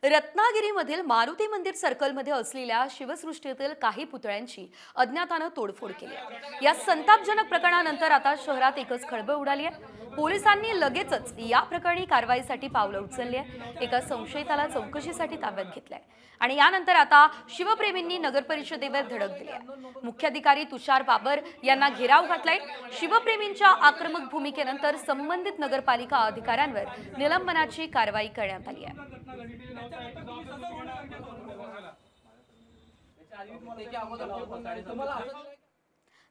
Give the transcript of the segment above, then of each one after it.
रत्नागिरीमधील मारुती मंदिर सर्कलमध्ये असलेल्या शिवसृष्टीतील काही पुतळ्यांची अज्ञातानं तोडफोड केली आहे। या संतापजनक प्रकरणानंतर आता शहरात एकच खळबळ उडाली आहे। पोलिसांनी लगेचच या प्रकरणी कारवाईसाठी पावलं उचलली आहे। एका संशयिताला चौकशीसाठी ताब्यात घेतलंय आणि यानंतर आता शिवप्रेमींनी नगरपरिषदेवर धडक दिली आहे। मुख्याधिकारी तुषार बाबर यांना घेराव घातलाय। शिवप्रेमींच्या आक्रमक भूमिकेनंतर संबंधित नगरपालिका अधिकाऱ्यांवर निलंबनाची कारवाई करण्यात आली आहे।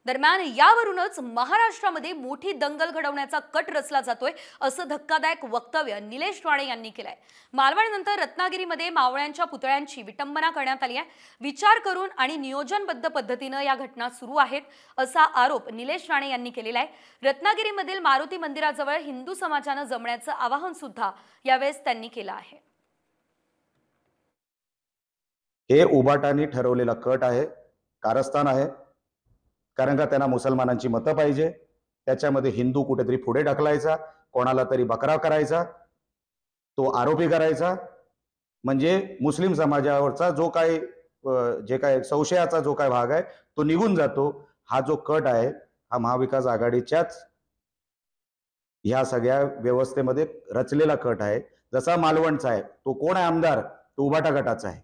दरम्यान यावरूनच महाराष्ट्रामध्ये मोठी दंगल घडवण्याचा कट रचला जातोय असं धक्कादायक वक्तव्य निलेश राणे यांनी केलंय। मालवणनंतर रत्नागिरीमध्ये मावळ्यांच्या पुतळ्यांची विटंबना करण्यात आली आहे। विचार करून आणि नियोजनबद्ध पद्धतीनं या घटना सुरू आहेत असा आरोप निलेश राणे यांनी केलेला आहे। रत्नागिरीमधील मारुती मंदिराजवळ हिंदू समाजानं जमण्याचं आवाहन सुद्धा यावेळेस त्यांनी केलं आहे। हे उबाटानी ठरवलेला कट आहे, कारस्थान आहे। कारण का त्यांना मुसलमानांची मतं पाहिजे, त्याच्यामध्ये हिंदू कुठेतरी पुढे ढकलायचा, कोणाला तरी बकरा करायचा, तो आरोपी करायचा, म्हणजे मुस्लिम समाजावरचा जो काही जे काही संशयाचा जो काही भाग आहे तो निघून जातो। हा जो कट आहे हा महाविकास आघाडीच्याच ह्या सगळ्या व्यवस्थेमध्ये रचलेला कट आहे। जसा मालवणचा आहे, तो कोण आहे आमदार, तो उबाटा गटाचा आहे।